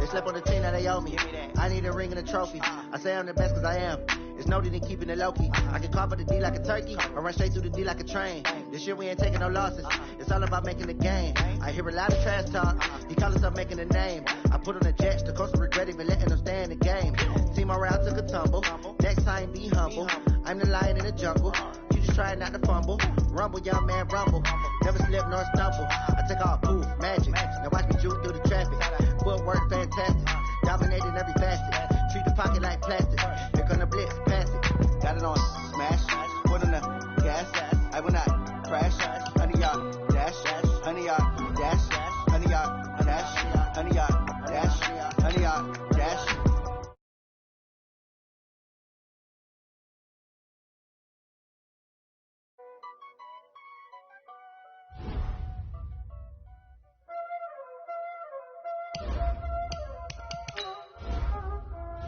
slept on the team that they owe me. I need a ring and a trophy. I say I'm the best cause I am. It's no need in keeping it low-key. I can carve up the D like a turkey or run straight through the D like a train. This year we ain't taking no losses. It's all about making the game. I hear a lot of trash talk. He call himself making a name. I put on the jets. The coach will regret even letting them stay in the game. Team around took a tumble. Next time be humble. I'm the lion in the jungle. You just try not to fumble. Rumble, young man, rumble. Never slip nor stumble. I take all poof, magic. Now watch me juke through the traffic. Footwork fantastic. Dominating every facet. Treat the pocket like plastic. Here come the blitz, pass it. Got it on smash. Put on the gas. I will not crash. 100 yard dash. 100 yard dash. 100 yard dash. 100 yard dash. 100 yard dash.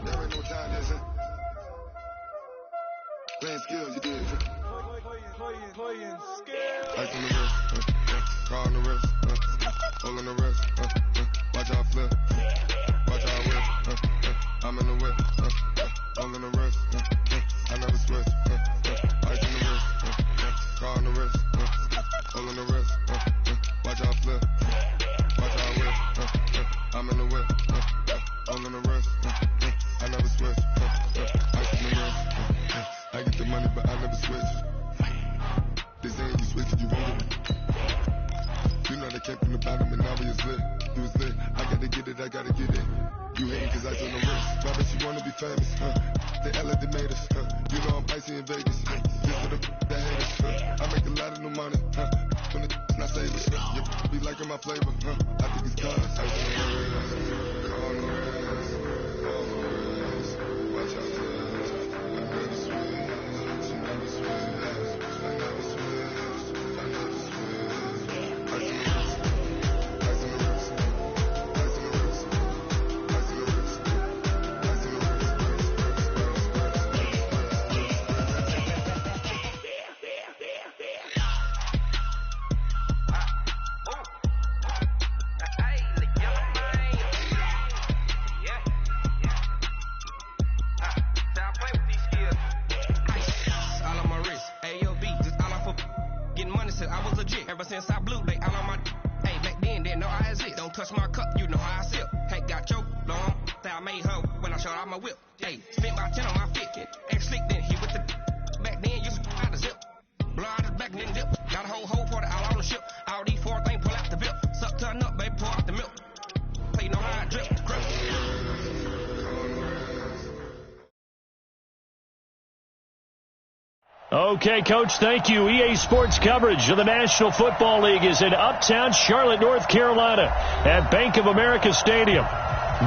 There ain't no time, is it? Playing skills, you did. Playing skills. Ice on the wrist, car on the wrist, hole in the wrist, watch out flip, watch out whip, I'm in the whip, hole in the wrist, I never switch, ice on the wrist, car on the wrist, hole in the wrist, watch out flip, watch out whip, I'm in the whip, hole in the wrist, I never switch, ice on the wrist, I get the money but I never switch. They saying you switch, you won't get it. You know they came from the bottom and now we is lit. You was lit, I gotta get it, I gotta get it. You hating cause I on the wrist. Why bet you wanna be famous, They Ella they made us, You know I'm icy in Vegas, This for the that haters, I make a lot of new money, When it's not savers, You be liking my flavor, I think it's cause I on the wrist, car on the wrist, all the wrist, watch out for this. I never switch, you never switch. Ever since I blew, they all on my. Hey, back then, didn't know I exist. Don't touch my cup, you know how I sip. Hey, got choked long. That I made her when I showed out my whip. Hey, spent my 10 on my 50. Ex slick, then hit with the. Back then, used to out the zip. Blow out the back, then dip. Got a whole for the all on the ship. All these four things pull out the bip. Suck, turn up, baby, pour out the milk. Play no how I drip. Okay, Coach, thank you. EA Sports coverage of the National Football League is in Uptown Charlotte, North Carolina at Bank of America Stadium.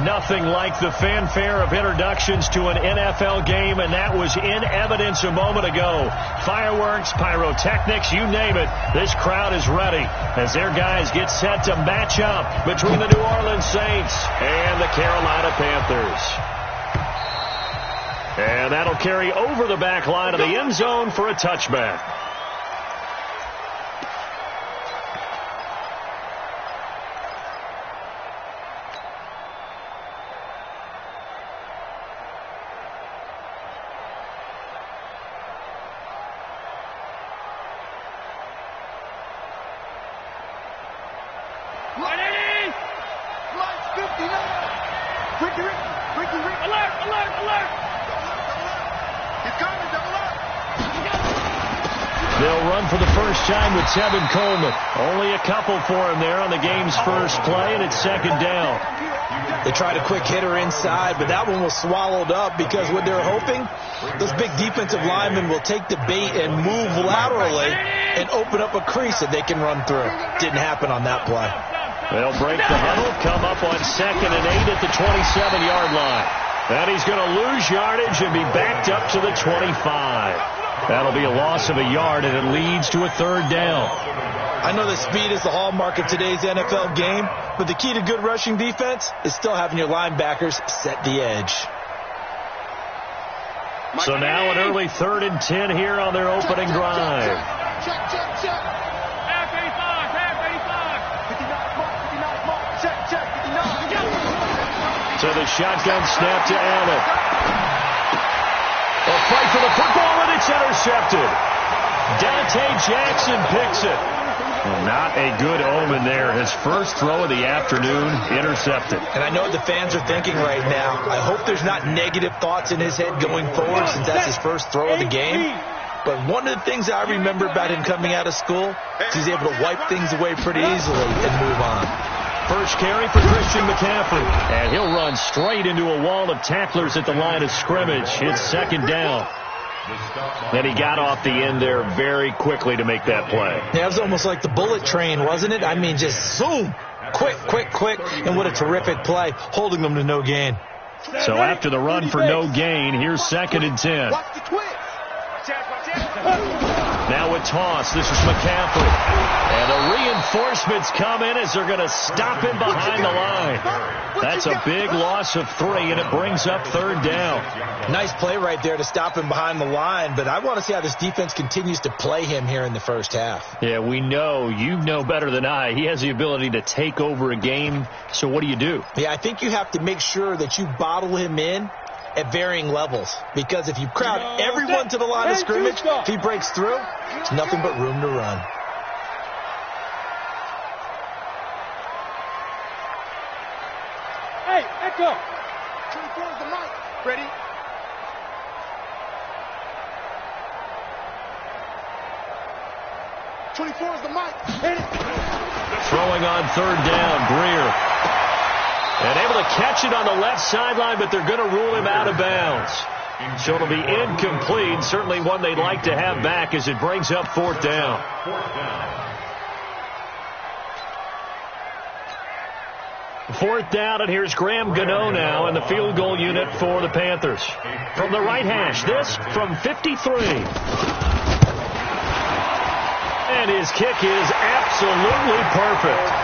Nothing like the fanfare of introductions to an NFL game, and that was in evidence a moment ago. Fireworks, pyrotechnics, you name it. This crowd is ready as their guys get set to match up between the New Orleans Saints and the Carolina Panthers. And that'll carry over the back line of the end zone for a touchback. They'll run for the first time with Tevin Coleman. Only a couple for him there on the game's first play, and it's second down. They tried a quick hitter inside, but that one was swallowed up because what they're hoping, those big defensive linemen will take the bait and move laterally and open up a crease that they can run through. Didn't happen on that play. They'll break the huddle, come up on 2nd and 8 at the 27-yard line. And he's going to lose yardage and be backed up to the 25. That'll be a loss of a yard, and it leads to a third down. I know that speed is the hallmark of today's NFL game, but the key to good rushing defense is still having your linebackers set the edge. So now an early 3rd and 10 here on their opening drive. Check. Half 85. 59 mark. Check. 59. To the shotgun snap to Allen. A fight for the football, and it's intercepted. Dante Jackson picks it. Not a good omen there. His first throw of the afternoon, intercepted. And I know what the fans are thinking right now. I hope there's not negative thoughts in his head going forward since that's his first throw of the game. But one of the things I remember about him coming out of school is he's able to wipe things away pretty easily and move on. First carry for Christian McCaffrey. And he'll run straight into a wall of tacklers at the line of scrimmage. It's second down. Then he got off the end there very quickly to make that play. Yeah, it was almost like the bullet train, wasn't it? I mean, just zoom. Quick, quick, quick. And what a terrific play, holding them to no gain. So after the run for no gain, here's 2nd and 10. Watch the twitch. Now with toss, this is McCaffrey. And the reinforcements come in as they're going to stop him behind the line. That's a big loss of 3, and it brings up 3rd down. Nice play right there to stop him behind the line, but I want to see how this defense continues to play him here in the first half. Yeah, we know. You know better than I. He has the ability to take over a game, so what do you do? Yeah, I think you have to make sure that you bottle him in at varying levels, because if you crowd everyone to the line of scrimmage, if he breaks through, it's nothing but room to run. Hey, echo. 24 is the mic. Ready? '24 is the mic. Hit it. Throwing on 3rd down, Greer. And able to catch it on the left sideline, but they're going to rule him out of bounds. So it'll be incomplete. Certainly one they'd like to have back as it brings up 4th down. 4th down, and here's Graham Gano now in the field goal unit for the Panthers. From the right hash, this from 53. And his kick is absolutely perfect.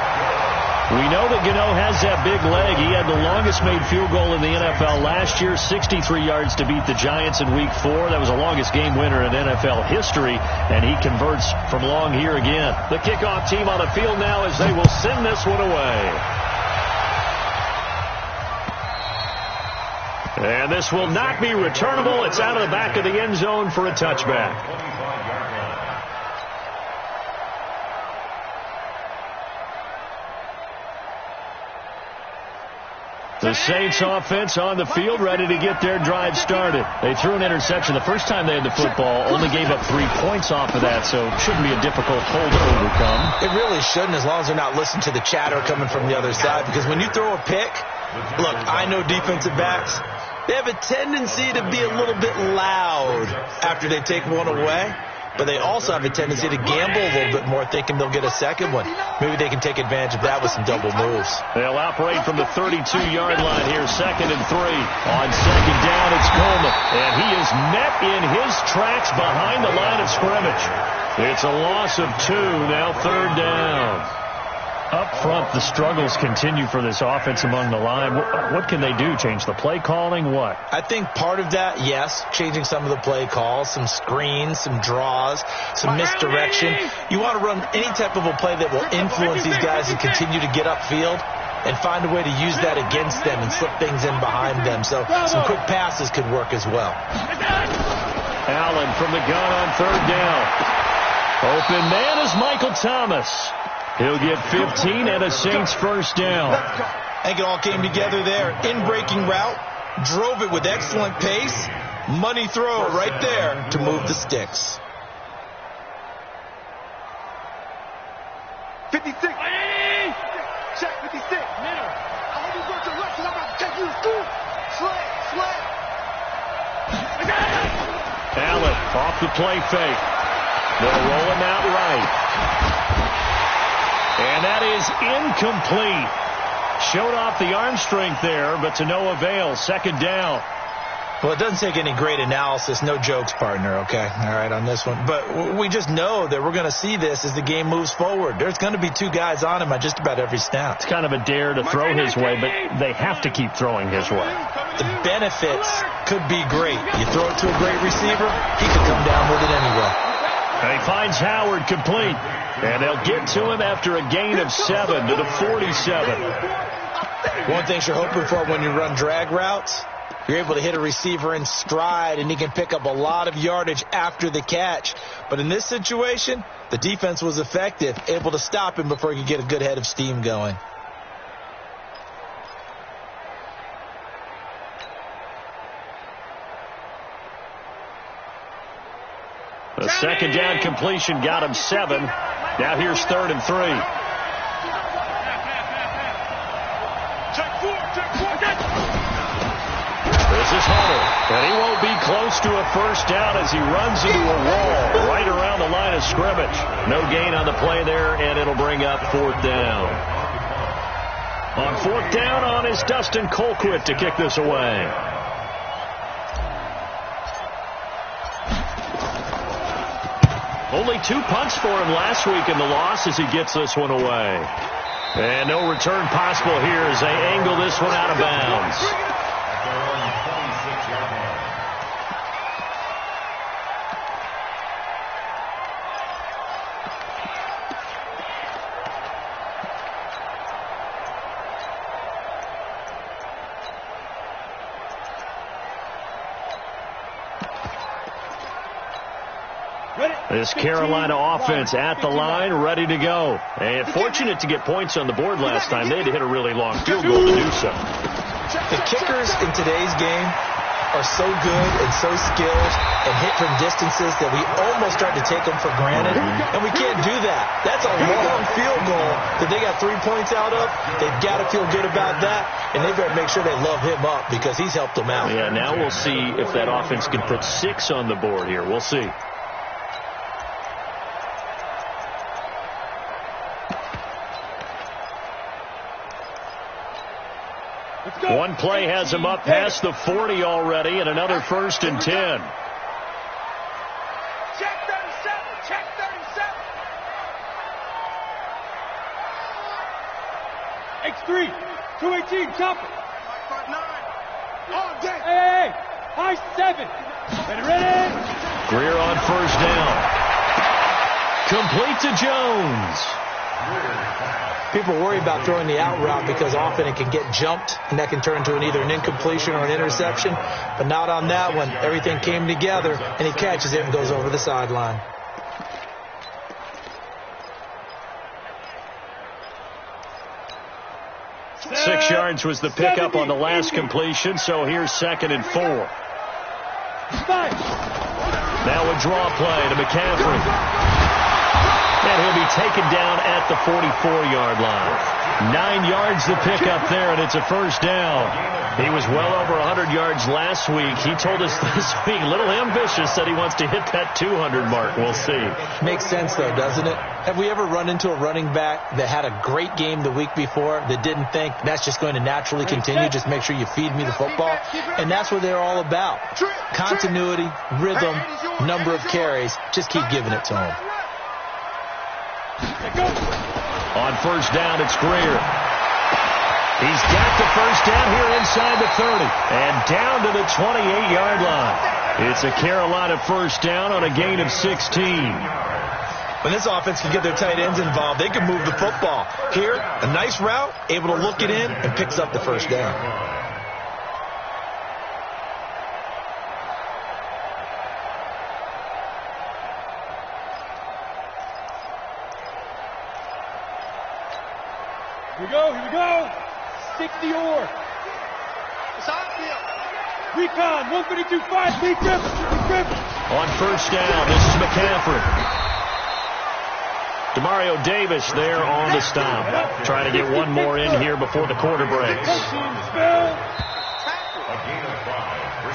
We know that Gano has that big leg. He had the longest made field goal in the NFL last year, 63 yards to beat the Giants in Week 4. That was the longest game winner in NFL history, and he converts from long here again. The kickoff team on the field now as they will send this one away. And this will not be returnable. It's out of the back of the end zone for a touchback. The Saints offense on the field, ready to get their drive started. They threw an interception the first time they had the football, only gave up 3 points off of that, so it shouldn't be a difficult hole to overcome. It really shouldn't, as long as they're not listening to the chatter coming from the other side, because when you throw a pick, look, I know defensive backs, they have a tendency to be a little bit loud after they take one away. But they also have a tendency to gamble a little bit more, thinking they'll get a second one. Maybe they can take advantage of that with some double moves. They'll operate from the 32-yard line here, 2nd and 3. On 2nd down, it's Coleman. And he is met in his tracks behind the line of scrimmage. It's a loss of 2, now 3rd down. Up front, the struggles continue for this offense among the line. What can they do? Change the play calling? What? I think part of that, yes, changing some of the play calls, some screens, some draws, some misdirection. You want to run any type of a play that will influence these guys and continue to get upfield and find a way to use that against them and slip things in behind them. So some quick passes could work as well. Allen from the gun on 3rd down. Open man is Michael Thomas. He'll get 15 and a Saints first down. I think it all came together there. In-breaking route, drove it with excellent pace. Money throw right there to move the sticks. 56. Check 56. Middle. I hope you go to left and I'm about to take you to school. Sled. Allen off the play fake. They'll roll him out right. And that is incomplete. Showed off the arm strength there, but to no avail. 2nd down. Well, it doesn't take any great analysis. No jokes, partner, okay? All right, on this one. But we just know that we're going to see this as the game moves forward. There's going to be 2 guys on him at just about every snap. It's kind of a dare to throw his way, but they have to keep throwing his way. The benefits could be great. You throw it to a great receiver, he could come down with it anyway. And he finds Howard complete. And they'll get to him after a gain of 7 to the 47. One thing you're hoping for when you run drag routes, you're able to hit a receiver in stride, and he can pick up a lot of yardage after the catch. But in this situation, the defense was effective, able to stop him before he could get a good head of steam going. The second down completion got him 7. Now here's 3rd and 3. This is Hunter, and he won't be close to a first down as he runs into a wall right around the line of scrimmage. No gain on the play there, and it'll bring up 4th down. On 4th down on is Dustin Colquitt to kick this away. Only 2 punts for him last week in the loss as he gets this one away. And no return possible here as they angle this one out of bounds. This Carolina offense at the line, ready to go. And fortunate to get points on the board last time. They had to hit a really long field goal to do so. The kickers in today's game are so good and so skilled and hit from distances that we almost start to take them for granted. And we can't do that. That's a long field goal that they got 3 points out of. They've got to feel good about that. And they've got to make sure they love him up because he's helped them out. Yeah, now we'll see if that offense can put 6 on the board here. We'll see. One play has him up past the 40 already, and another 1st and 10. Check 37. Check 37. X3. 218. Chop it. 559. All day. Hey. High 7. Ready. Greer on 1st down. Complete to Jones. People worry about throwing the out route because often it can get jumped, and that can turn into either an incompletion or an interception. But not on that one. Everything came together, and he catches it and goes over the sideline. Six yards was the pickup on the last completion, so here's 2nd and 4. Now a draw play to McCaffrey. And he'll be taken down at the 44-yard line. 9 yards the pickup there, and it's a 1st down. He was well over 100 yards last week. He told us this week, a little ambitious, that he wants to hit that 200 mark. We'll see. Makes sense, though, doesn't it? Have we ever run into a running back that had a great game the week before that didn't think that's just going to naturally continue? Just make sure you feed me the football. And that's what they're all about. Continuity, rhythm, number of carries. Just keep giving it to him. On 1st down, it's Greer. He's got the 1st down here inside the 30 and down to the 28-yard line. It's a Carolina 1st down on a gain of 16. When this offense can get their tight ends involved, they can move the football. Here, a nice route, able to look it in, and picks up the 1st down. Here we go. 60 or. It's outfield. Recon, 152.5, Lee Griffin. On 1st down, this is McCaffrey. Demario Davis there on the stop. Trying to get one more in here before the quarter breaks.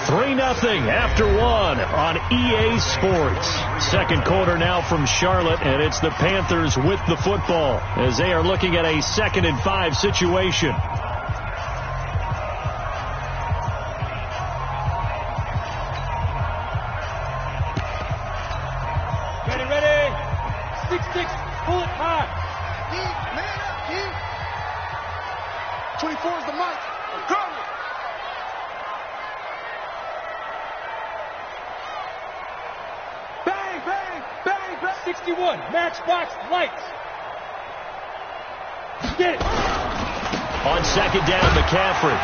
3-0 after 1 on EA Sports. 2nd quarter now from Charlotte, and it's the Panthers with the football as they are looking at a 2nd and 5 situation. Ready. 6-6, pull it high. Man up, 24 is the mark. Go. Bang, bang, bang, bang. 61, matchbox lights. Get it. On second down, McCaffrey.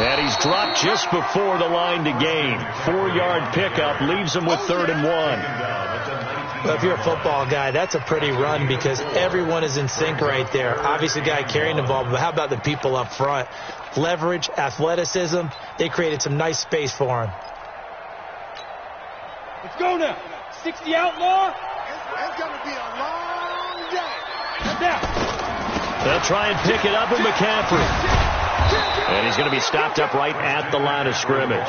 And he's dropped just before the line to gain. 4-yard pickup leaves him with 3rd and 1. Well, if you're a football guy, that's a pretty run because everyone is in sync right there. Obviously, the guy carrying the ball, but how about the people up front? Leverage, athleticism, they created some nice space for him. Let's go now. 60 outlaw. It's going to be a long day. Now. They'll try and pick it up with McCaffrey. And he's going to be stopped up right at the line of scrimmage.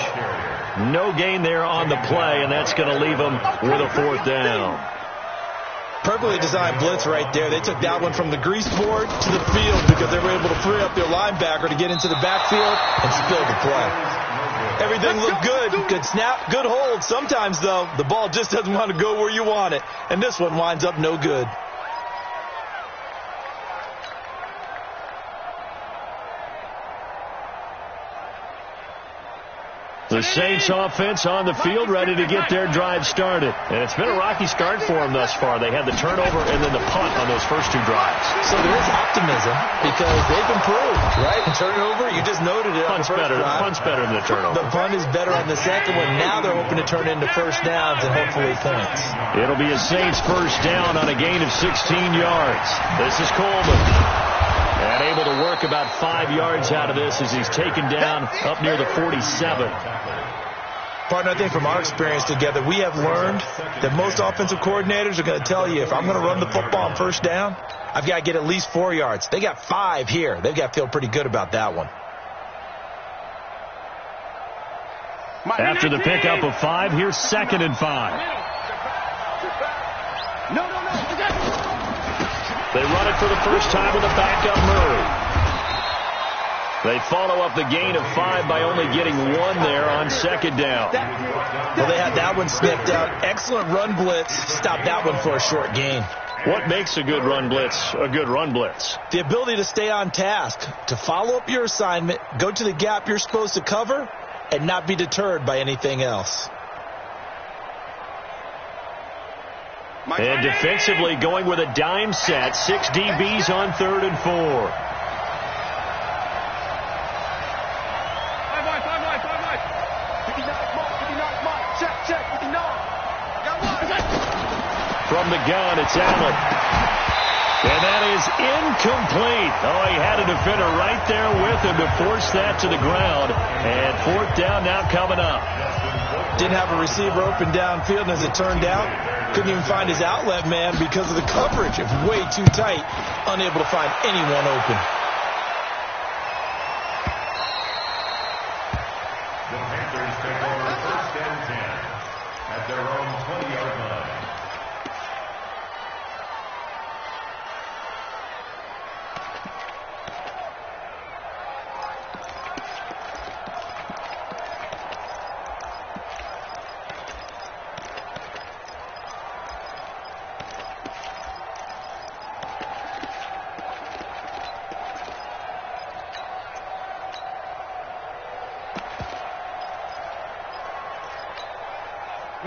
No gain there on the play, and that's going to leave him with a 4th down. Perfectly designed blitz right there. They took that one from the grease board to the field because they were able to free up their linebacker to get into the backfield and spill the play. Everything looked good. Good snap, good hold. Sometimes, though, the ball just doesn't want to go where you want it. And this one winds up no good. The Saints offense on the field ready to get their drive started. And it's been a rocky start for them thus far. They had the turnover and then the punt on those first 2 drives. So there is optimism because they've improved, right? And turnover, you just noted it. Punt's better than the turnover. The punt is better on the second one. Now they're hoping to turn it into first downs and hopefully points. It'll be a Saints first down on a gain of 16 yards. This is Coleman. And able to work about 5 yards out of this as he's taken down up near the 47. Partner, I think from our experience together, we have learned that most offensive coordinators are going to tell you, if I'm going to run the football on first down, I've got to get at least 4 yards. They got 5 here. They've got to feel pretty good about that one. After the pickup of 5, here's 2nd and 5. They run it for the first time with a backup Murray. They follow up the gain of 5 by only getting 1 there on 2nd down. Well, they had that one snipped out. Excellent run blitz. Stop that one for a short gain. What makes a good run blitz a good run blitz? The ability to stay on task, to follow up your assignment, go to the gap you're supposed to cover, and not be deterred by anything else. And defensively going with a dime set. 6 DBs on 3rd and 4. From the gun, it's Allen. And that is incomplete. Oh, he had a defender right there with him to force that to the ground. And 4th down now coming up. Didn't have a receiver open downfield, and as it turned out, couldn't even find his outlet man because of the coverage. It was way too tight, unable to find anyone open. The Panthers take over 1st and 10 at their own 20-yard line.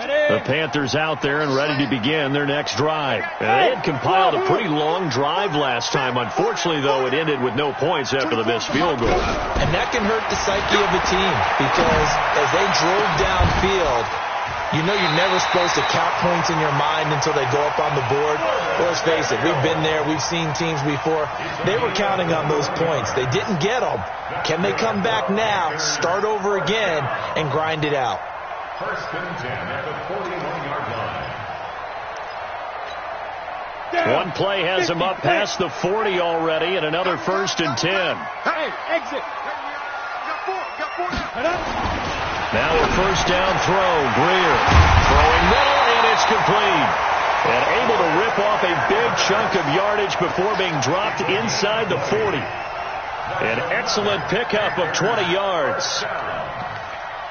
The Panthers out there and ready to begin their next drive. And they had compiled a pretty long drive last time. Unfortunately, though, it ended with no points after the missed field goal. And that can hurt the psyche of the team because as they drove downfield, you know you're never supposed to count points in your mind until they go up on the board. Well, let's face it, we've been there. We've seen teams before. They were counting on those points. They didn't get them. Can they come back now, start over again, and grind it out? 1st and 10 at the 41-yard line. One play has him up past the 40 already, and another 1st and 10. Hey, exit. Now a 1st down throw. Greer throwing middle, and it's complete. And able to rip off a big chunk of yardage before being dropped inside the 40. An excellent pickup of 20 yards.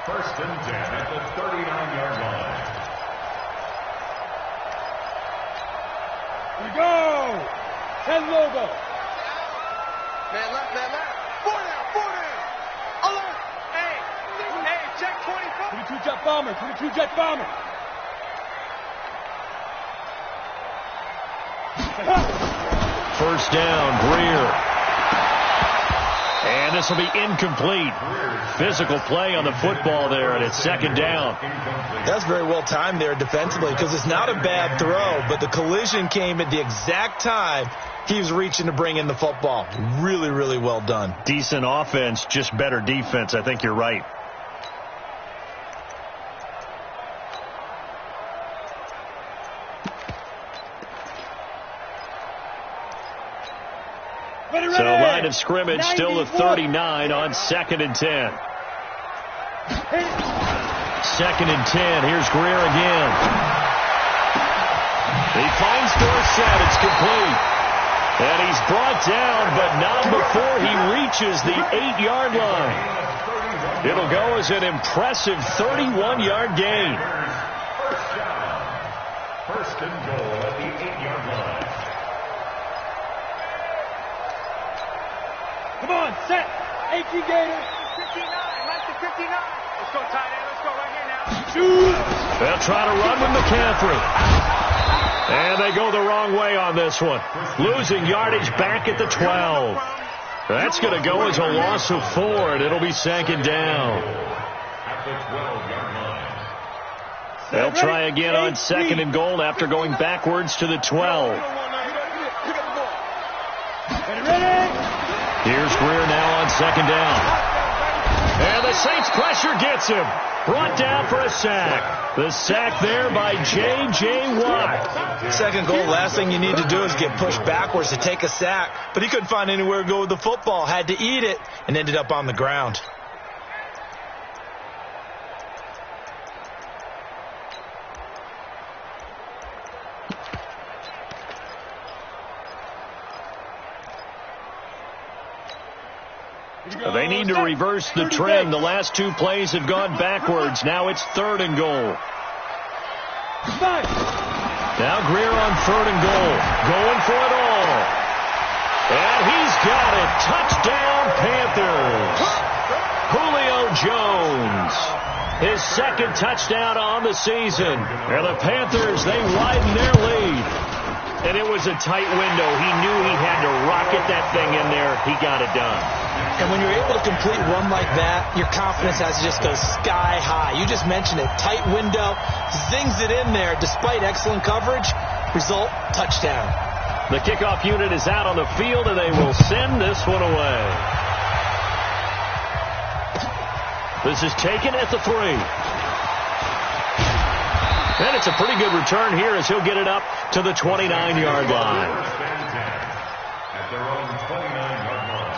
1st and 10 at the 39-yard line. Here we go. 10 logo. Man left. 4 down. Alert. Hey, check 24. 22 jet bomber. 22 jet bomber. First down, Greer. And this will be incomplete. Physical play on the football there, and it's second down. That's very well timed there defensively because it's not a bad throw, but the collision came at the exact time he was reaching to bring in the football. Really, really well done. Decent offense, just better defense. I think you're right. So line of scrimmage still the 39 on 2nd and 10. 2nd and 10. Here's Greer again. He finds Dorsett. It's complete. And he's brought down, but not before he reaches the 8-yard line. It'll go as an impressive 31-yard gain. First and goal at the 8-yard line. Come on, set. 18 Gator. 59. Mike to 59. Let's go, tight end. Let's go right here now. Shoot. They'll try to run with McCaffrey. And they go the wrong way on this one. Losing yardage back at the 12. That's going to go as a loss of 4, and it'll be 2nd down. At the 12-yard line. They'll try again on 2nd and goal after going backwards to the 12. Here's Greer now on 2nd down. And the Saints pressure gets him. Brought down for a sack. The sack there by J.J. Watt. Second goal, last thing you need to do is get pushed backwards to take a sack. But he couldn't find anywhere to go with the football. Had to eat it and ended up on the ground. They need to reverse the trend. The last 2 plays have gone backwards. Now it's 3rd and goal. Now Greer on 3rd and goal. Going for it all. And he's got it. Touchdown, Panthers. Julio Jones. His 2nd touchdown on the season. And the Panthers, they widen their lead. And it was a tight window. He knew he had to rocket that thing in there. He got it done. And when you're able to complete a run like that, your confidence has to just go sky high. You just mentioned it. Tight window, zings it in there despite excellent coverage. Result, touchdown. The kickoff unit is out on the field, and they will send this one away. This is taken at the 3. And it's a pretty good return here as he'll get it up to the 29-yard line. At their own 29-yard line.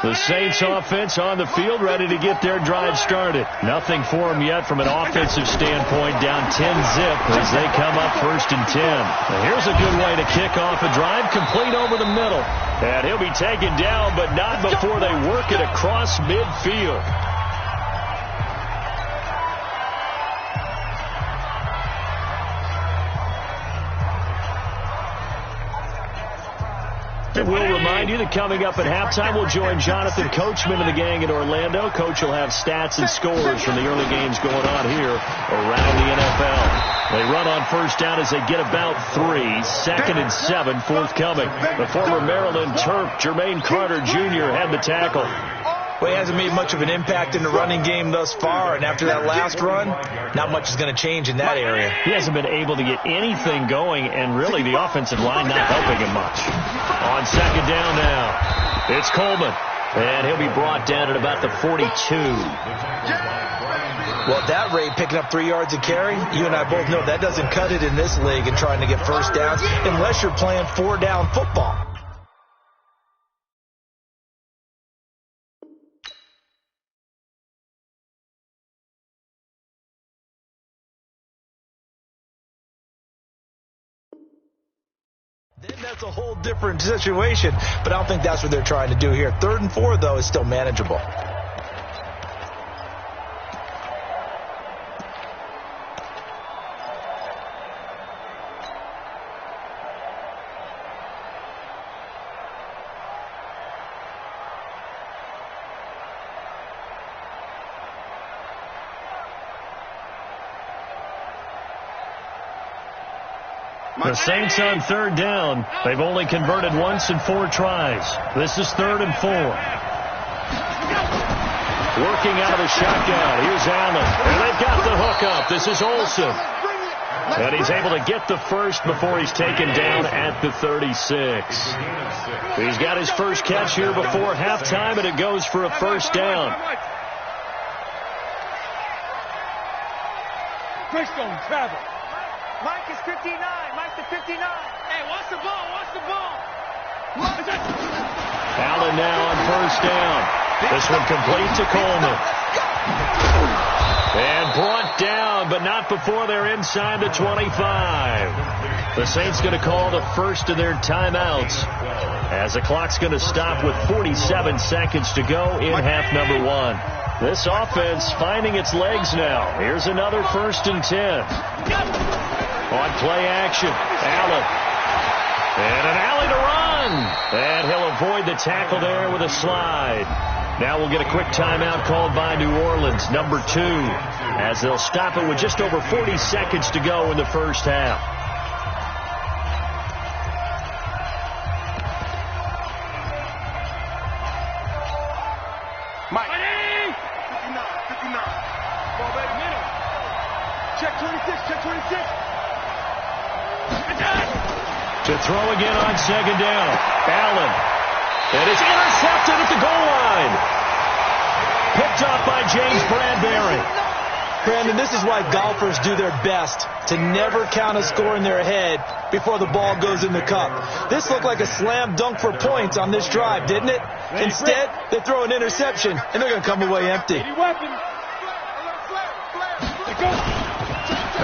The Saints offense on the field, ready to get their drive started. Nothing for them yet from an offensive standpoint, down 10-zip as they come up 1st and 10. Now here's a good way to kick off a drive, complete over the middle. And he'll be taken down, but not before they work it across midfield. We'll remind you that coming up at halftime, we'll join Jonathan Coachman and the gang in Orlando. Coach will have stats and scores from the early games going on here around the NFL. They run on 1st down as they get about 3. 2nd and 7 forthcoming. The former Maryland Terp, Jermaine Carter Jr., had the tackle. Well, he hasn't made much of an impact in the running game thus far, and after that last run, not much is going to change in that area. He hasn't been able to get anything going, and really the offensive line not helping him much. On 2nd down now, it's Coleman, and he'll be brought down at about the 42. Well, at that rate, picking up 3 yards a carry, you and I both know that doesn't cut it in this league and trying to get 1st downs unless you're playing 4-down football. Then that's a whole different situation, but I don't think that's what they're trying to do here. 3rd and 4, though, is still manageable. The Saints on third down. They've only converted once in 4 tries. This is 3rd and 4. Working out of the shotgun. Here's Allen. And they've got the hook up. This is Olsen. And he's able to get the first before he's taken down at the 36. He's got his first catch here before halftime, and it goes for a first down. Greystone travel. Mike is 59. Mike to 59. Hey, watch the ball. Watch the ball. Allen now on first down. This one complete to Coleman. And brought down, but not before they're inside the 25. The Saints going to call the first of their timeouts as the clock's going to stop with 47 seconds to go in half number 1. This offense finding its legs now. Here's another 1st and 10. On play action, Allen. And an alley to run. And he'll avoid the tackle there with a slide. Now we'll get a quick timeout called by New Orleans, number 2, as they'll stop it with just over 40 seconds to go in the first half. Mike. 59. Ball back middle. Check 26. Check 26. To throw again on second down. Allen. And it's intercepted at the goal line. Picked up by James Bradbury. Brandon, this is why golfers do their best to never count a score in their head before the ball goes in the cup. This looked like a slam dunk for points on this drive, didn't it? Instead, they throw an interception, and they're going to come away empty.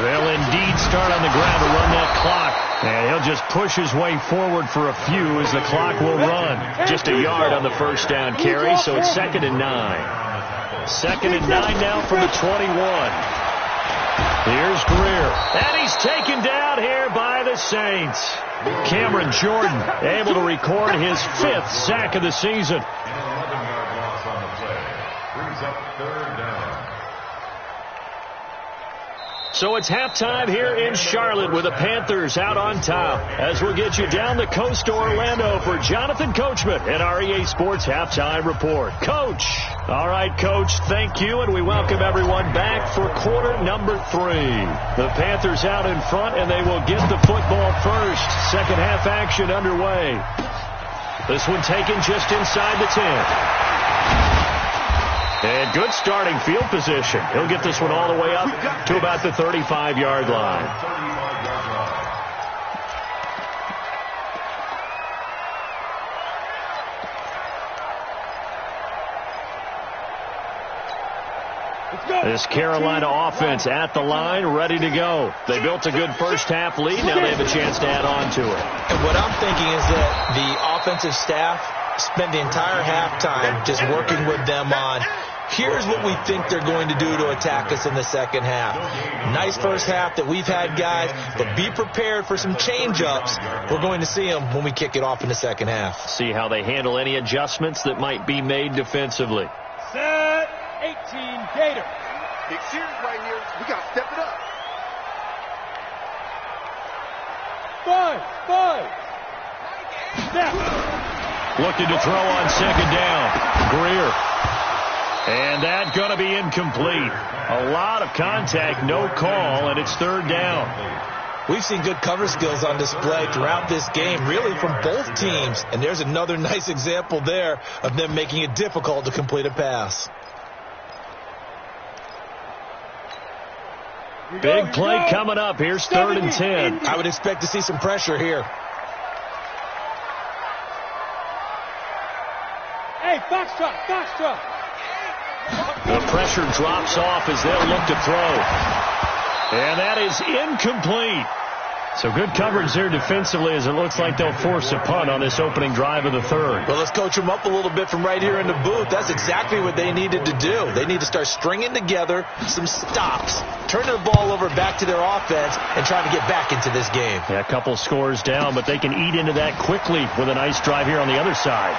They'll indeed start on the ground to run that clock. And he'll just push his way forward for a few as the clock will run. Just a yard on the first down carry, so it's 2nd and 9. 2nd and 9 now from the 21. Here's Greer. And he's taken down here by the Saints. Cameron Jordan able to record his 5th sack of the season. 11-yard loss on the play. Brings up 3rd down. So it's halftime here in Charlotte with the Panthers out on top. As we'll get you down the coast to Orlando for Jonathan Coachman and our EA Sports Halftime Report. Coach. All right, Coach, thank you, and we welcome everyone back for quarter number 3. The Panthers out in front, and they will get the football first. Second half action underway. This one taken just inside the 10. And good starting field position. He'll get this one all the way up to about the 35-yard line. This Carolina offense at the line, ready to go. They built a good first half lead. Now they have a chance to add on to it. And what I'm thinking is that the offensive staff spent the entire halftime just working with them on, here's what we think they're going to do to attack us in the second half. Nice first half that we've had, guys, but be prepared for some change-ups. We're going to see them when we kick it off in the second half. See how they handle any adjustments that might be made defensively. Set 18 Gator. Big series right here. We got to step it up. 5. Snap. Looking to throw on second down. Greer. And that's going to be incomplete. A lot of contact, no call, and it's 3rd down. We've seen good cover skills on display throughout this game, really from both teams. And there's another nice example there of them making it difficult to complete a pass. Big play coming up. Here's 3rd and 10. I would expect to see some pressure here. Hey, Foxtrot. The pressure drops off as they'll look to throw. And that is incomplete. So good coverage there defensively as it looks like they'll force a punt on this opening drive of the 3rd. Well, let's coach them up a little bit from right here in the booth. That's exactly what they needed to do. They need to start stringing together some stops, turning the ball over back to their offense, and trying to get back into this game. Yeah, a couple scores down, but they can eat into that quickly with a nice drive here on the other side.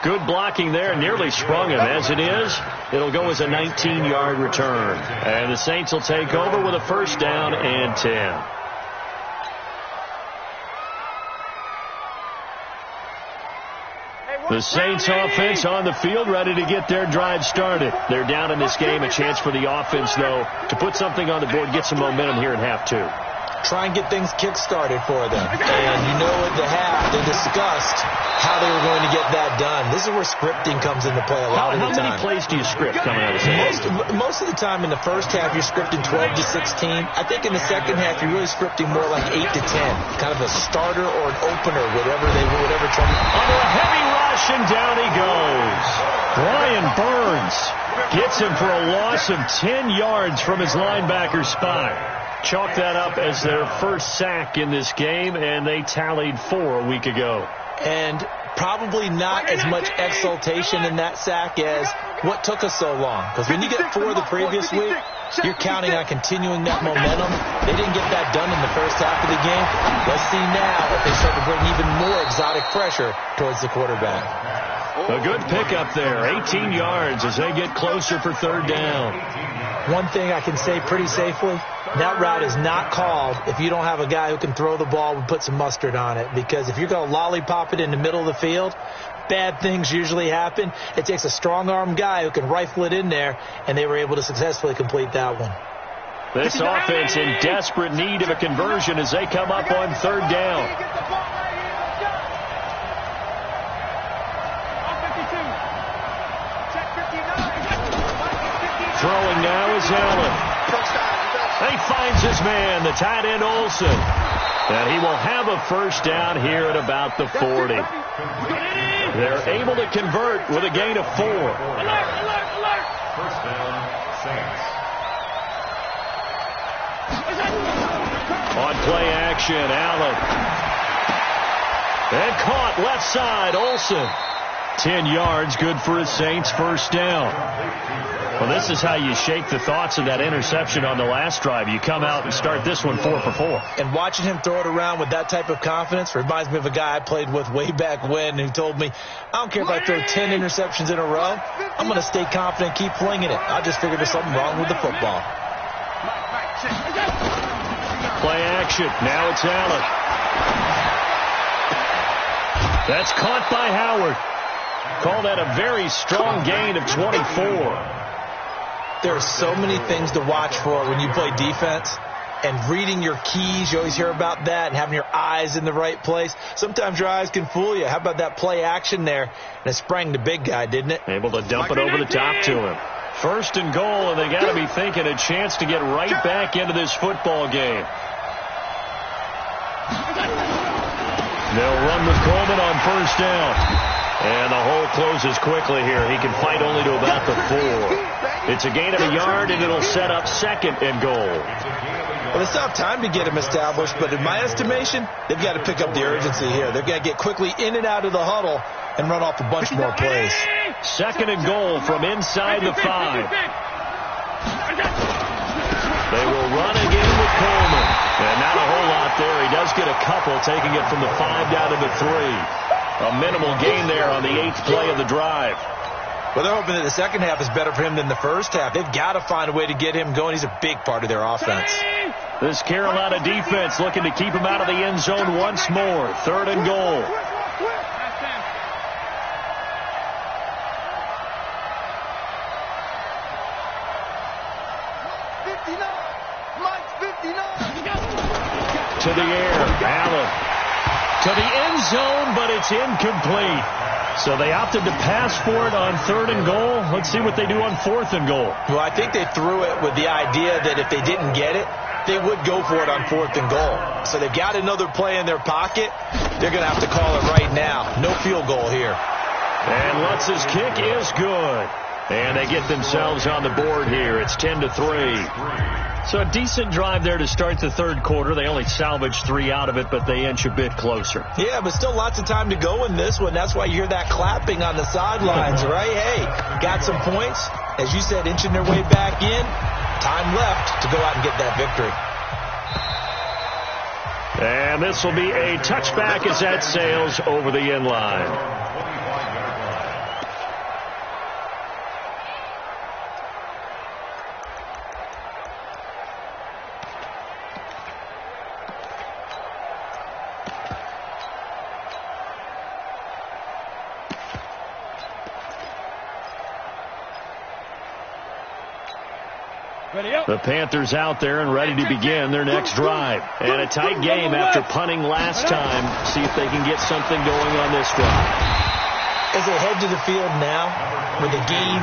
Good blocking there, nearly sprung him. As it is, it'll go as a 19-yard return. And the Saints will take over with a first down and 10. The Saints offense on the field, ready to get their drive started. They're down in this game. A chance for the offense, though, to put something on the board, get some momentum here in half two. Try and get things kick-started for them. And you know at the half, they discussed how they were going to get that done. This is where scripting comes into play a lot of the time. How many plays do you script coming out of the game? Most of the time in the first half, you're scripting 12 to 16. I think in the second half, you're really scripting more like 8 to 10. Kind of a starter or an opener, whatever trying to... Under a heavy rush, and down he goes. Brian Burns gets him for a loss of 10 yards from his linebacker spot. Chalk that up as their first sack in this game, and they tallied 4 a week ago. And probably not as much exultation in that sack as what took us so long. Because when you get 4 the previous week, you're counting on continuing that momentum. They didn't get that done in the first half of the game. Let's see now if they start to bring even more exotic pressure towards the quarterback. A good pickup there, 18 yards as they get closer for third down. One thing I can say pretty safely, that route is not called if you don't have a guy who can throw the ball and put some mustard on it. Because if you're going to lollipop it in the middle of the field, bad things usually happen. It takes a strong-arm guy who can rifle it in there, and they were able to successfully complete that one. This offense in desperate need of a conversion as they come up on third down. Throwing now is Allen. He finds his man, the tight end Olsen. And he will have a first down here at about the 40. They're able to convert with a gain of 4. First down, Saints. On play action, Allen. And caught left side, Olsen. 10 yards, good for his Saints first down. Well, this is how you shake the thoughts of that interception on the last drive. You come out and start this one 4 for 4. And watching him throw it around with that type of confidence reminds me of a guy I played with way back when who told me, I don't care if I throw 10 interceptions in a row, I'm going to stay confident, keep flinging it. I just figured there's something wrong with the football. Play action. Now it's Allen. That's caught by Howard. Call that a very strong gain of 24. There are so many things to watch for when you play defense. And reading your keys, you always hear about that, and having your eyes in the right place. Sometimes your eyes can fool you. How about that play action there? And it sprang the big guy, didn't it? Able to dump it over the top to him. First and goal, and they got to be thinking a chance to get right back into this football game. They'll run with Coleman on first down. And the hole closes quickly here. He can fight only to about the 4. It's a gain of a yard, and it'll set up second and goal. Well, it's not time to get him established, but in my estimation, they've got to pick up the urgency here. They've got to get quickly in and out of the huddle and run off a bunch more plays. Second and goal from inside the 5. They will run again with Coleman. And not a whole lot there. He does get a couple, taking it from the 5 down to the 3. A minimal gain there on the 8th play of the drive. Well, they're hoping that the second half is better for him than the first half. They've got to find a way to get him going. He's a big part of their offense. This Carolina defense looking to keep him out of the end zone once more. Third and goal. To the air, Allen. To the end zone, but it's incomplete. So they opted to pass for it on third and goal. Let's see what they do on fourth and goal. Well, I think they threw it with the idea that if they didn't get it, they would go for it on fourth and goal. So they've got another play in their pocket. They're going to have to call it right now. No field goal here. And Lutz's kick is good. And they get themselves on the board here. It's 10-3. So a decent drive there to start the third quarter. They only salvaged 3 out of it, but they inch a bit closer. Yeah, but still lots of time to go in this one. That's why you hear that clapping on the sidelines, right? Hey, got some points. As you said, inching their way back in. Time left to go out and get that victory. And this will be a touchback as that sails over the end line. The Panthers out there and ready to begin their next drive. And a tight game after punting last time. See if they can get something going on this drive. As they head to the field now, with the game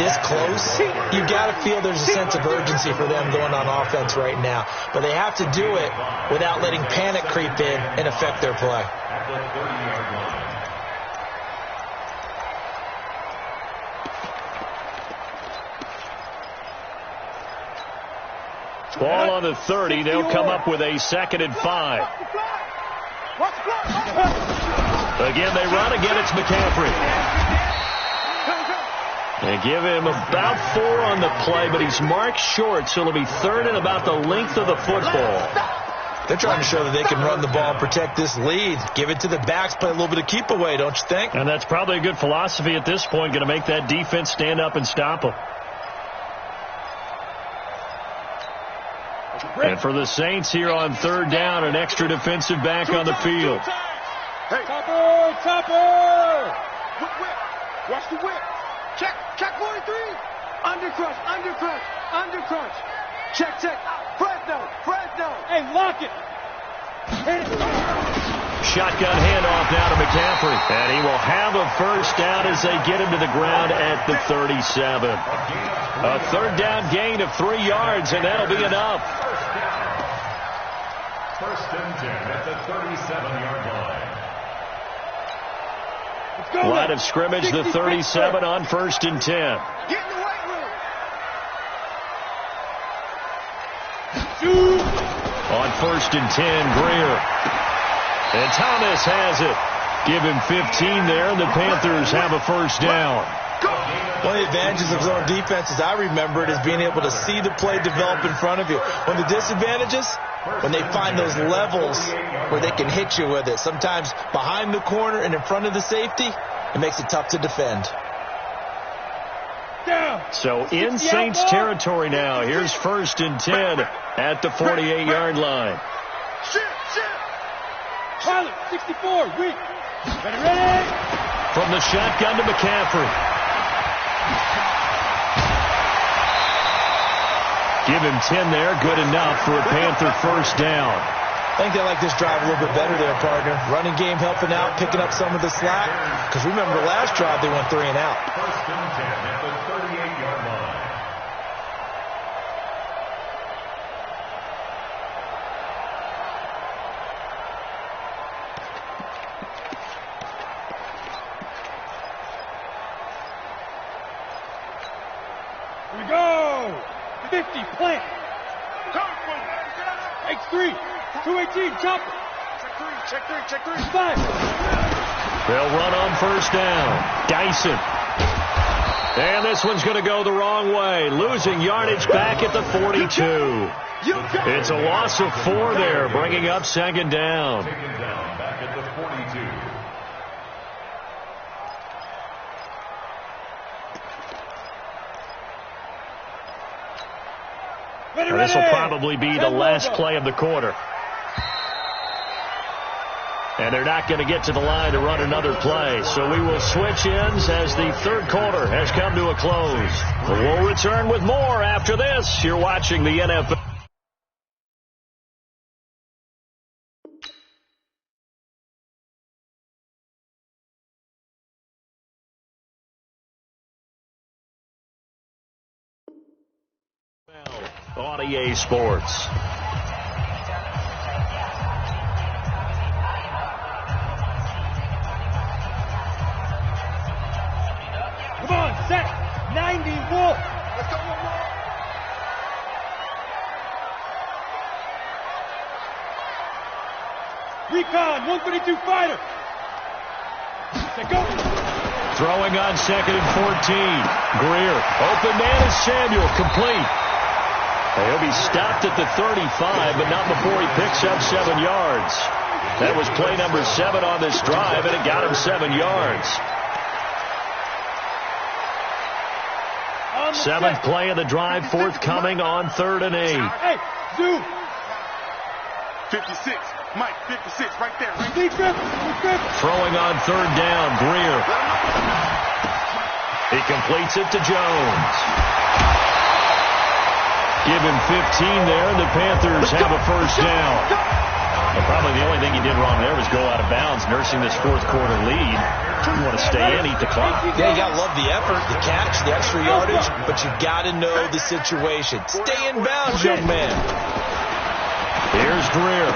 this close, you've got to feel there's a sense of urgency for them going on offense right now. But they have to do it without letting panic creep in and affect their play. Ball on the 30. They'll come up with a 2nd and 5. Again, they run. Again, it's McCaffrey. They give him about 4 on the play, but he's marked short, so it'll be 3rd and about the length of the football. They're trying to show that they can run the ball and protect this lead. Give it to the backs, play a little bit of keep away, don't you think? And that's probably a good philosophy at this point, going to make that defense stand up and stop them. And for the Saints here on 3rd down, an extra defensive back on the field. Hey. Topper! Whip. Watch the whip. Check 43. Undercrush. Check. Fresno. Hey, lock it. Hit it. Shotgun handoff now to McCaffrey. And he will have a 1st down as they get him to the ground at the 37. A 3rd down gain of 3 yards, and that'll be enough. 1st and 10 at the 37-yard line. Line of scrimmage, the 37 on 1st and 10. Get in the right room. On 1st and 10, Greer. And Thomas has it. Give him 15 there, and the Panthers have a 1st down. One of the advantages of zone defense, as I remember it, is being able to see the play develop in front of you. One of the disadvantages, when they find those levels where they can hit you with it. Sometimes behind the corner and in front of the safety, it makes it tough to defend. So in Saints territory now. Here's 1st and 10 at the 48-yard line. Pilot, 64, weak. Ready. From the shotgun to McCaffrey. Give him 10 there. Good enough for a Panther 1st down. I think they like this drive a little bit better there, partner. Running game helping out, picking up some of the slack. Because remember, the last drive they went 3 and out. 1st and 10 at the 38-yard line. Here we go. 50, plant. X3, 218, chopper. Check 3. 5. They'll run on 1st down. Dyson. And this one's going to go the wrong way. Losing yardage back at the 42. It's a loss of 4 there, bringing up 2nd down. Taken down back at the 42. And this will probably be the last play of the quarter. And they're not going to get to the line to run another play. So we will switch ends as the 3rd quarter has come to a close. We'll return with more after this. You're watching the NFL. On EA Sports. Come on, set. 90, Wolf. Let's go, Wolf. Recon, 132 fighter. Set, go. Throwing on 2nd and 14. Greer. Open man is Samuel. Complete. He'll be stopped at the 35, but not before he picks up 7 yards. That was play number 7 on this drive, and it got him 7 yards. 7th play of the drive, forthcoming on 3rd and 8. Hey, zoom. 56. Mike, 56, right there. Throwing on 3rd down, Greer. He completes it to Jones. Give him 15 there, and the Panthers have a first down. Well, probably the only thing he did wrong there was go out of bounds, nursing this fourth quarter lead. You want to stay in, eat the clock. Yeah, you got to love the effort, the catch, the extra yardage, but you got to know the situation. Stay in bounds, young man. Here's Greer.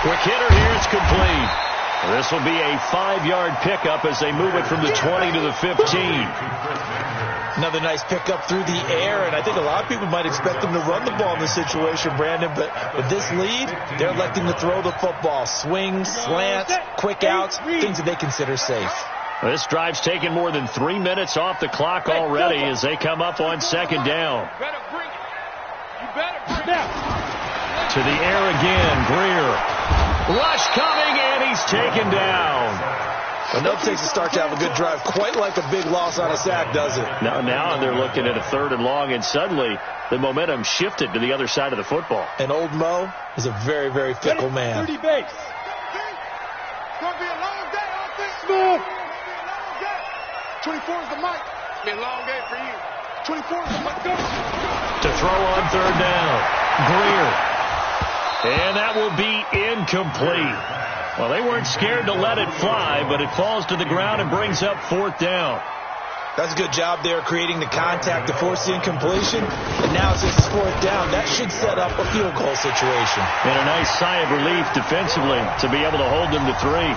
Quick hitter here, it's complete. This will be a 5-yard pickup as they move it from the 20 to the 15. Another nice pickup through the air, and I think a lot of people might expect them to run the ball in this situation, Brandon, but with this lead, they're electing to throw the football. Swings, slants, quick outs, things that they consider safe. This drive's taken more than 3 minutes off the clock already as they come up on second down. To the air again, Greer. Rush coming, and he's taken down. Well, no takes a start to have a good drive, quite like a big loss on a sack, does it? Now they're looking at a 3rd and long, and suddenly the momentum shifted to the other side of the football. And old Mo is a very, very fickle man. 30 base. It's going to be a long day, Smooth. 24 is the mic. It's going to be a long day for you. 24 is the mic. Go. To throw on 3rd down, Greer. And that will be incomplete. Well, they weren't scared to let it fly, but it falls to the ground and brings up 4th down. That's a good job there, creating the contact to force the incompletion. And now since it's 4th down, that should set up a field goal situation. And a nice sigh of relief defensively to be able to hold them to 3.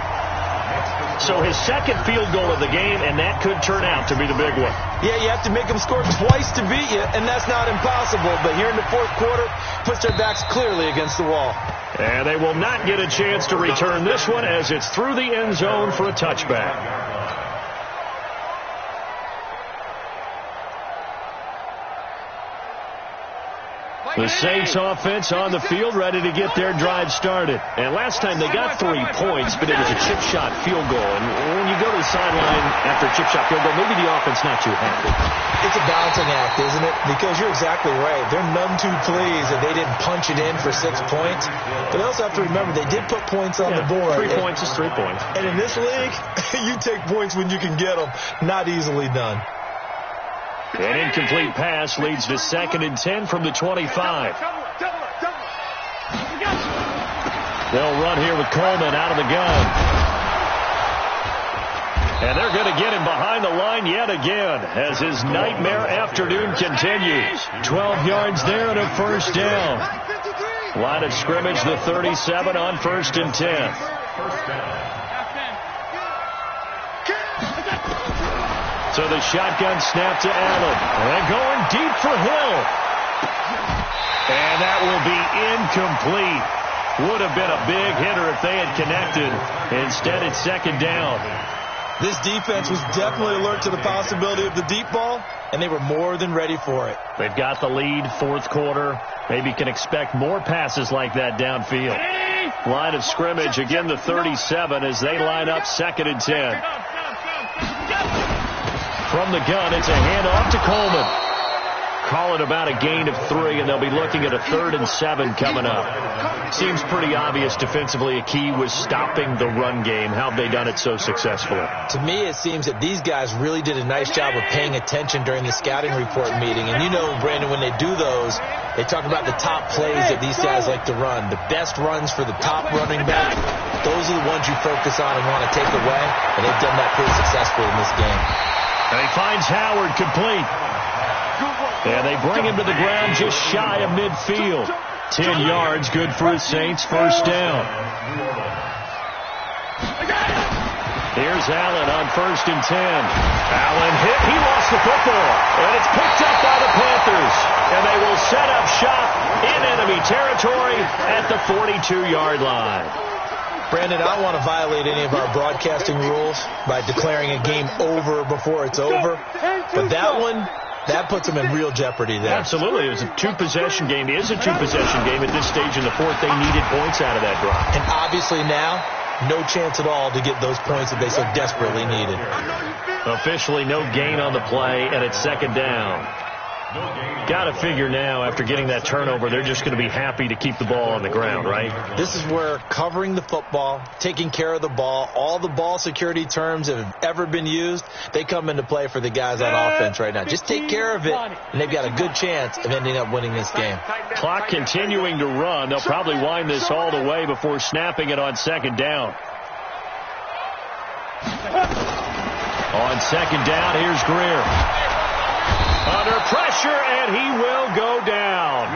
So his second field goal of the game, and that could turn out to be the big one. Yeah, you have to make them score twice to beat you, and that's not impossible. But here in the 4th quarter, puts their backs clearly against the wall. And they will not get a chance to return this one as it's through the end zone for a touchback. The Saints offense on the field, ready to get their drive started. And last time they got 3 points, but it was a chip shot field goal. And when you go to the sideline after a chip shot field goal, maybe the offense not too happy. It's a balancing act, isn't it? Because you're exactly right. They're none too pleased that they didn't punch it in for 6 points. But they also have to remember they did put points on the board. 3 points is 3 points. And in this league, you take points when you can get them. Not easily done. An incomplete pass leads to 2nd and 10 from the 25. They'll run here with Coleman out of the gun. And they're going to get him behind the line yet again as his nightmare afternoon continues. 12 yards there and a first down. Line of scrimmage, the 37 on 1st and 10. So the shotgun snap to Allen. And going deep for Hill. And that will be incomplete. Would have been a big hitter if they had connected. Instead, it's 2nd down. This defense was definitely alert to the possibility of the deep ball, and they were more than ready for it. They've got the lead, 4th quarter. Maybe can expect more passes like that downfield. Line of scrimmage, again the 37 as they line up 2nd and 10. From the gun, it's a handoff to Coleman. Call it about a gain of 3, and they'll be looking at a 3rd and 7 coming up. Seems pretty obvious defensively a key was stopping the run game. How have they done it so successfully? To me, it seems that these guys really did a nice job of paying attention during the scouting report meeting. And you know, Brandon, when they do those, they talk about the top plays that these guys like to run. The best runs for the top running back, those are the ones you focus on and want to take away. And they've done that pretty successfully in this game. And he finds Howard complete. And they bring him to the ground just shy of midfield. 10 yards, good for the Saints, first down. Here's Allen on 1st and 10. Allen hit, he lost the football. And it's picked up by the Panthers. And they will set up shop in enemy territory at the 42-yard line. Brandon, I don't want to violate any of our broadcasting rules by declaring a game over before it's over. But that one, that puts them in real jeopardy there. Absolutely. It was a 2-possession game. It is a 2-possession game at this stage in the 4th. They needed points out of that drive. And obviously now, no chance at all to get those points that they so desperately needed. Officially no gain on the play, and it's 2nd down. Got to figure now, after getting that turnover, they're just going to be happy to keep the ball on the ground, right? This is where covering the football, taking care of the ball, all the ball security terms that have ever been used, they come into play for the guys on offense right now. Just take care of it, and they've got a good chance of ending up winning this game. Clock continuing to run. They'll probably wind this all the way before snapping it on second down. On second down, here's Greer. Under pressure, and he will go down.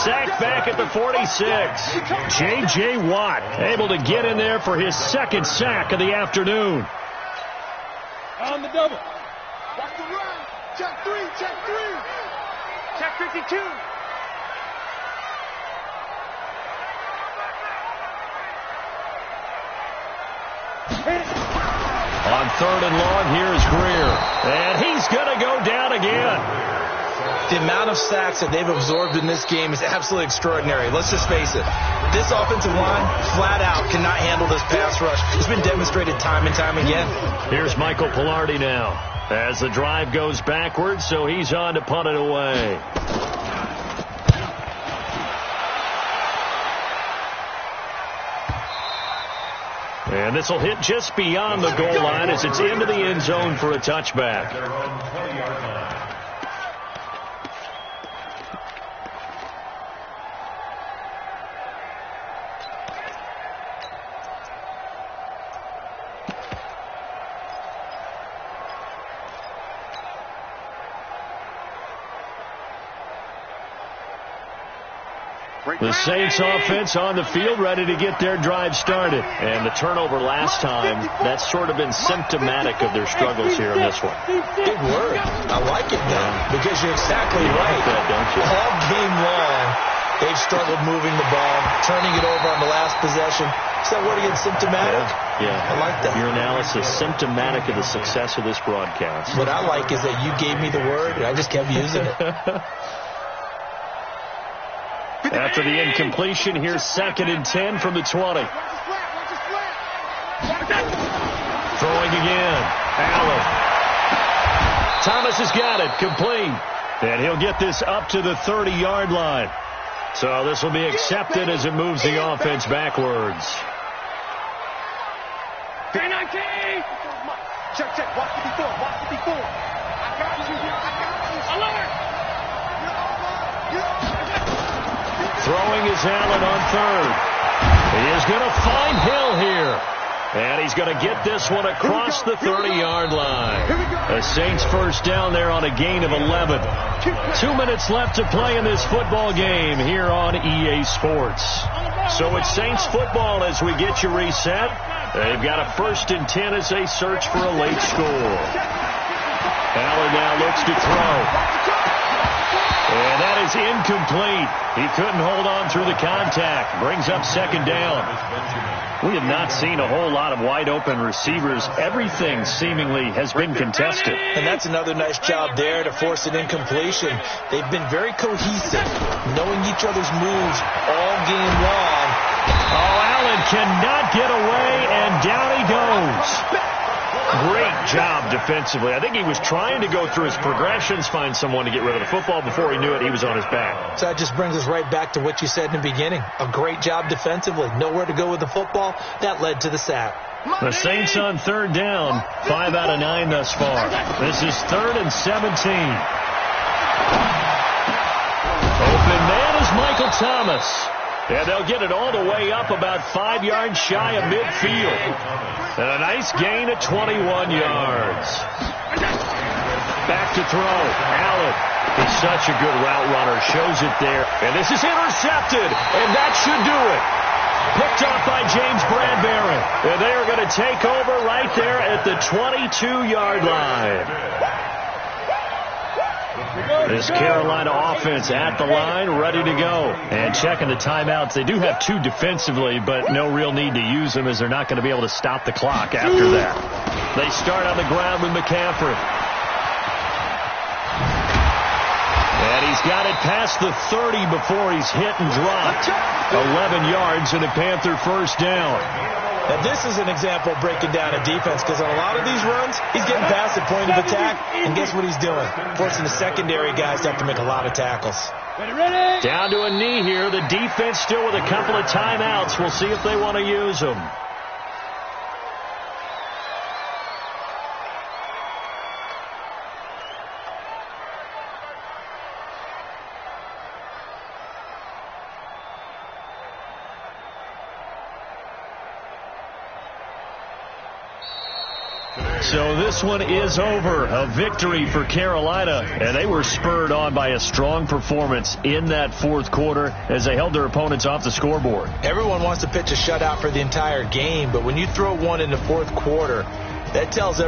Sacked back at the 46. J.J. Watt able to get in there for his second sack of the afternoon. On the double. Watch the run. Check 3, check 3. Check 52. On third and long, here's Greer. And he's going to go down again. The amount of sacks that they've absorbed in this game is absolutely extraordinary. Let's just face it. This offensive line, flat out, cannot handle this pass rush. It's been demonstrated time and time again. Here's Michael Pilardi now as the drive goes backwards, so he's on to punt it away. And this will hit just beyond the goal line as it's into the end zone for a touchback. The Saints offense on the field, ready to get their drive started. And the turnover last time, that's sort of been symptomatic of their struggles here in this one. Good word. I like it now, because you're exactly right. That, don't you? All game long, they've struggled moving the ball, turning it over on the last possession. Is that word again, symptomatic? Yeah. I like that. Your analysis, symptomatic of the success of this broadcast. What I like is that you gave me the word, and I just kept using it. After the incompletion, here's 2nd and 10 from the 20. Throwing again. Allen. Thomas has got it. Complete. And he'll get this up to the 30-yard line. So this will be accepted as it moves the offense backwards. Check, check. Watch the before. Watch the before. I got you. Alert. Throwing is Allen on third. He is going to find Hill here. And he's going to get this one across the 30-yard line. The Saints first down there on a gain of 11. 2 minutes left to play in this football game here on EA Sports. So it's Saints football as we get you reset. They've got a 1st and 10 as they search for a late score. Allen now looks to throw. And that is incomplete. He couldn't hold on through the contact. Brings up 2nd down. We have not seen a whole lot of wide-open receivers. Everything seemingly has been contested. And that's another nice job there to force an incompletion. They've been very cohesive, knowing each other's moves all game long. Oh, Allen cannot get away, and down he goes. Great job defensively. I think he was trying to go through his progressions, find someone to get rid of the football. Before he knew it, he was on his back. So that just brings us right back to what you said in the beginning. A great job defensively. Nowhere to go with the football. That led to the sack. The Saints on 3rd down. 5 out of 9 thus far. This is 3rd and 17. Open man is Michael Thomas. And they'll get it all the way up about 5 yards shy of midfield. And a nice gain of 21 yards. Back to throw. Allen. He's such a good route runner. Shows it there. And this is intercepted. And that should do it. Picked off by James Bradbury. And they are going to take over right there at the 22-yard line. This Carolina offense at the line, ready to go. And checking the timeouts. They do have 2 defensively, but no real need to use them as they're not going to be able to stop the clock after that. They start on the ground with McCaffrey. And he's got it past the 30 before he's hit and dropped. 11 yards and a Panther first down. Now, this is an example of breaking down a defense, because on a lot of these runs, he's getting past the point of attack, and guess what he's doing? Forcing the secondary guys to have to make a lot of tackles. Down to a knee here. The defense still with a couple of timeouts. We'll see if they want to use them. So this one is over. A victory for Carolina, and they were spurred on by a strong performance in that fourth quarter as they held their opponents off the scoreboard. Everyone wants to pitch a shutout for the entire game, but when you throw one in the fourth quarter, that tells